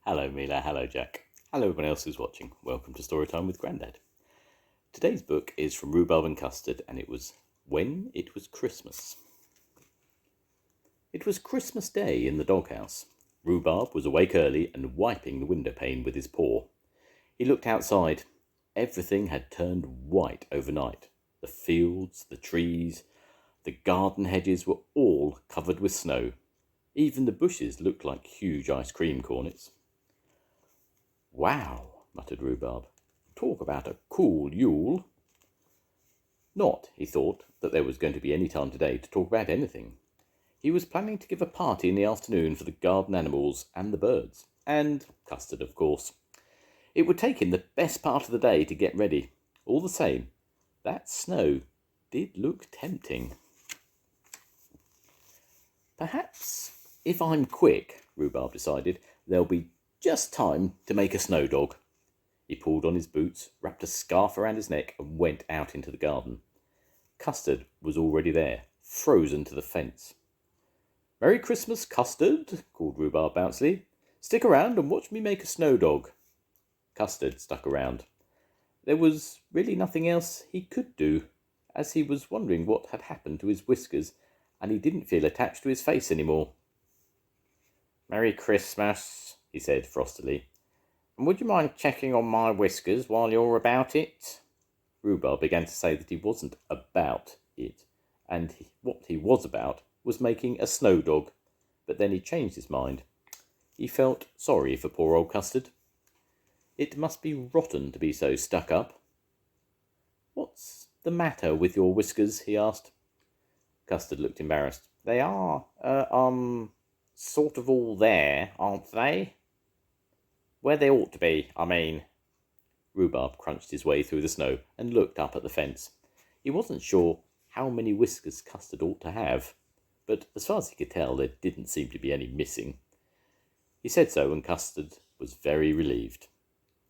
Hello Mila, hello Jack. Hello everyone else who's watching. Welcome to Storytime with Grandad. Today's book is from Roobarb and Custard and it was When It Was Christmas. It was Christmas Day in the doghouse. Rhubarb was awake early and wiping the window pane with his paw. He looked outside. Everything had turned white overnight. The fields, the trees, the garden hedges were all covered with snow. Even the bushes looked like huge ice cream cornets. "Wow," muttered Rhubarb. "Talk about a cool Yule." Not, he thought, that there was going to be any time today to talk about anything. He was planning to give a party in the afternoon for the garden animals and the birds, and Custard, of course. It would take him the best part of the day to get ready. All the same, that snow did look tempting. "Perhaps, if I'm quick," Rhubarb decided, "there'll be just time to make a snow dog." He pulled on his boots, wrapped a scarf around his neck, and went out into the garden. Custard was already there, frozen to the fence. "Merry Christmas, Custard," called Rhubarb bouncily. "Stick around and watch me make a snow dog." Custard stuck around. There was really nothing else he could do, as he was wondering what had happened to his whiskers, and he didn't feel attached to his face anymore. "Merry Christmas," he said frostily. "And would you mind checking on my whiskers while you're about it?" Rhubarb began to say that he wasn't about it, and what he was about was making a snow dog, but then he changed his mind. He felt sorry for poor old Custard. It must be rotten to be so stuck up. "What's the matter with your whiskers?" he asked. Custard looked embarrassed. "They are, sort of all there, aren't they? Where they ought to be, I mean." Rhubarb crunched his way through the snow and looked up at the fence. He wasn't sure how many whiskers Custard ought to have, but as far as he could tell, there didn't seem to be any missing. He said so, and Custard was very relieved.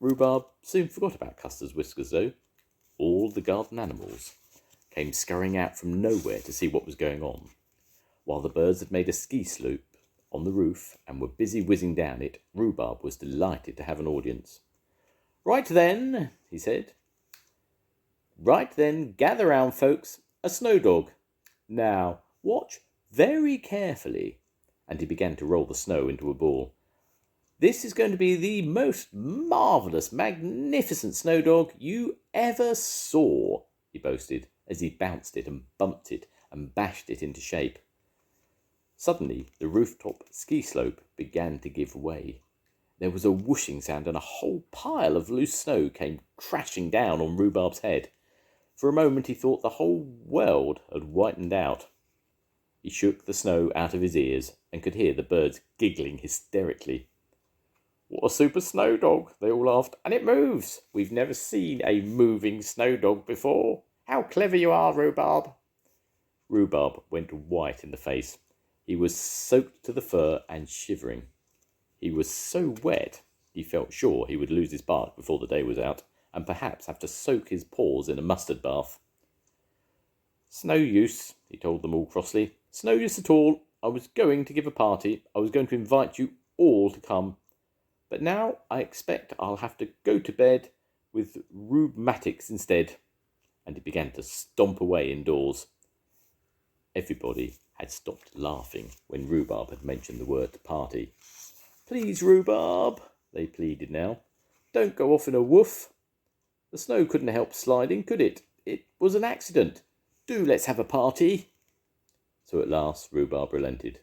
Rhubarb soon forgot about Custard's whiskers, though. All the garden animals came scurrying out from nowhere to see what was going on. While the birds had made a ski slope on the roof and were busy whizzing down it, Rhubarb was delighted to have an audience. "Right then," he said. "Right then, gather round, folks. A snow dog. Now, watch very carefully." And he began to roll the snow into a ball. "This is going to be the most marvellous, magnificent snow dog you ever saw," he boasted, as he bounced it and bumped it and bashed it into shape. Suddenly, the rooftop ski slope began to give way. There was a whooshing sound, and a whole pile of loose snow came crashing down on Rhubarb's head. For a moment he thought the whole world had whitened out. He shook the snow out of his ears and could hear the birds giggling hysterically. "What a super snow dog," they all laughed. "And it moves. We've never seen a moving snow dog before. How clever you are, Rhubarb." Rhubarb went white in the face. He was soaked to the fur and shivering. He was so wet he felt sure he would lose his bark before the day was out, and perhaps have to soak his paws in a mustard bath. "It's no use," he told them all crossly. "It's no use at all. I was going to give a party. I was going to invite you all to come. But now I expect I'll have to go to bed with rheumatics instead." And he began to stomp away indoors. Everybody had stopped laughing when Rhubarb had mentioned the word party. "Please, Rhubarb," they pleaded now. "Don't go off in a woof. The snow couldn't help sliding, could it? It was an accident. Do let's have a party." So at last Rhubarb relented.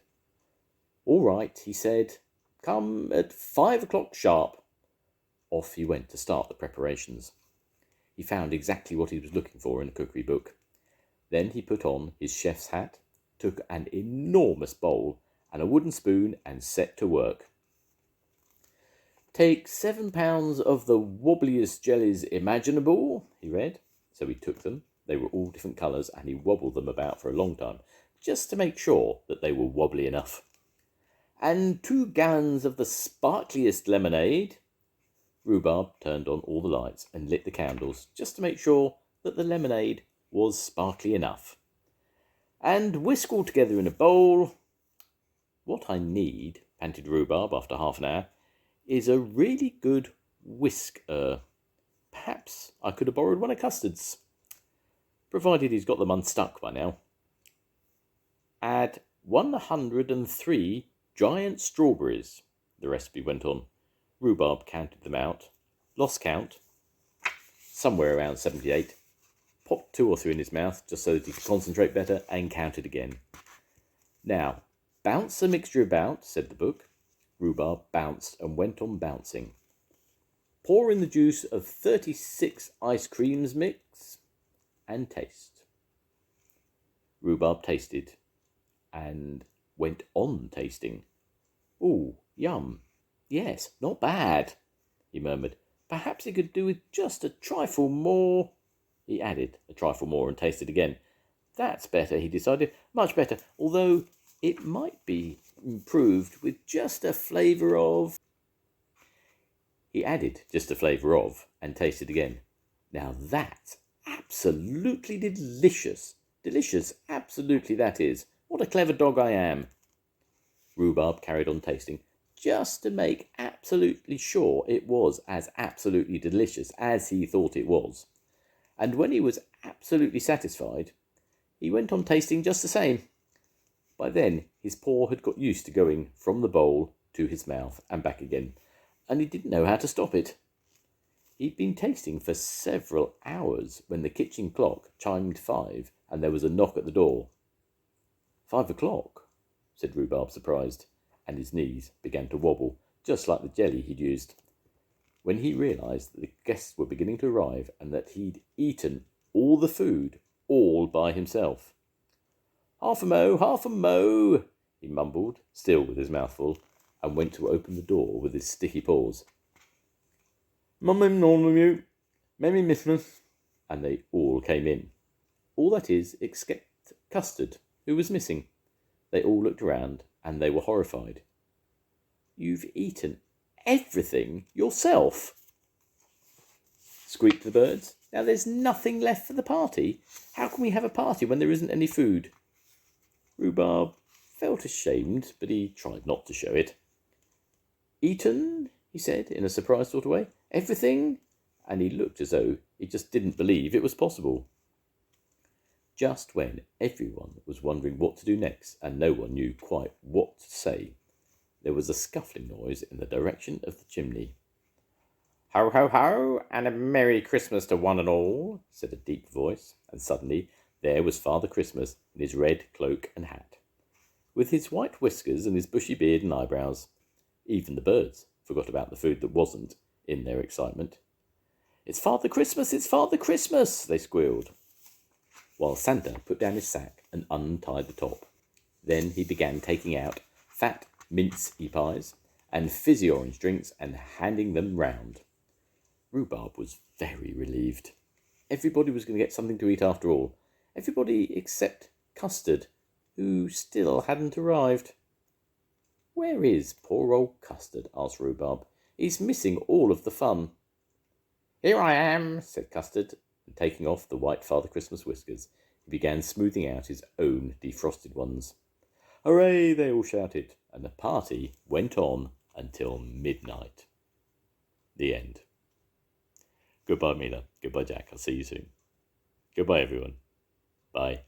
"All right," he said. "Come at 5 o'clock sharp." Off he went to start the preparations. He found exactly what he was looking for in a cookery book. Then he put on his chef's hat, took an enormous bowl and a wooden spoon, and set to work. "Take 7 pounds of the wobbliest jellies imaginable," he read. So he took them. They were all different colours, and he wobbled them about for a long time, just to make sure that they were wobbly enough. "And 2 gallons of the sparkliest lemonade." Rhubarb turned on all the lights and lit the candles, just to make sure that the lemonade was sparkly enough. "And whisk all together in a bowl." "What I need," panted Rhubarb after half an hour, is a really good whisker. Perhaps I could have borrowed one of Custard's, provided he's got them unstuck by now. Add 103 giant strawberries, the recipe went on. Rhubarb counted them out, lost count, somewhere around 78, popped 2 or 3 in his mouth just so that he could concentrate better, and counted again. Now, bounce the mixture about, said the book. Rhubarb bounced and went on bouncing. Pour in the juice of 36 ice creams mix and taste. Rhubarb tasted and went on tasting. Ooh, yum. Yes, not bad, he murmured. Perhaps he could do with just a trifle more. He added a trifle more and tasted again. That's better, he decided. Much better, although it might be improved with just a flavour of. He added just a flavour of and tasted again. Now that's absolutely delicious. Delicious, absolutely that is. What a clever dog I am. Rhubarb carried on tasting, just to make absolutely sure it was as absolutely delicious as he thought it was. And when he was absolutely satisfied, he went on tasting just the same. By then, his paw had got used to going from the bowl to his mouth and back again, and he didn't know how to stop it. He'd been tasting for several hours when the kitchen clock chimed 5 and there was a knock at the door. 5 o'clock, said Rhubarb, surprised, and his knees began to wobble, just like the jelly he'd used. When he realised that the guests were beginning to arrive and that he'd eaten all the food all by himself. Half a mo, he mumbled, still with his mouth full, and went to open the door with his sticky paws. Mummy, Missmas, and they all came in. All that is, except Custard, who was missing. They all looked around, and they were horrified. You've eaten everything yourself, squeaked the birds. Now there's nothing left for the party. How can we have a party when there isn't any food? Rhubarb felt ashamed, but he tried not to show it. Eaten, he said, in a surprised sort of way. Everything? And he looked as though he just didn't believe it was possible. Just when everyone was wondering what to do next, and no one knew quite what to say, there was a scuffling noise in the direction of the chimney. Ho, ho, ho, and a Merry Christmas to one and all, said a deep voice, and suddenly there was Father Christmas in his red cloak and hat, with his white whiskers and his bushy beard and eyebrows. Even the birds forgot about the food that wasn't, in their excitement. It's Father Christmas, they squealed, while Santa put down his sack and untied the top. Then he began taking out fat mince pies and fizzy orange drinks and handing them round. Rhubarb was very relieved. Everybody was going to get something to eat after all. Everybody except Custard, who still hadn't arrived. Where is poor old Custard? Asked Rhubarb. He's missing all of the fun. Here I am, said Custard, and taking off the white Father Christmas whiskers, he began smoothing out his own defrosted ones. Hooray, they all shouted, and the party went on until midnight. The end. Goodbye, Mina. Goodbye, Jack. I'll see you soon. Goodbye, everyone. Bye.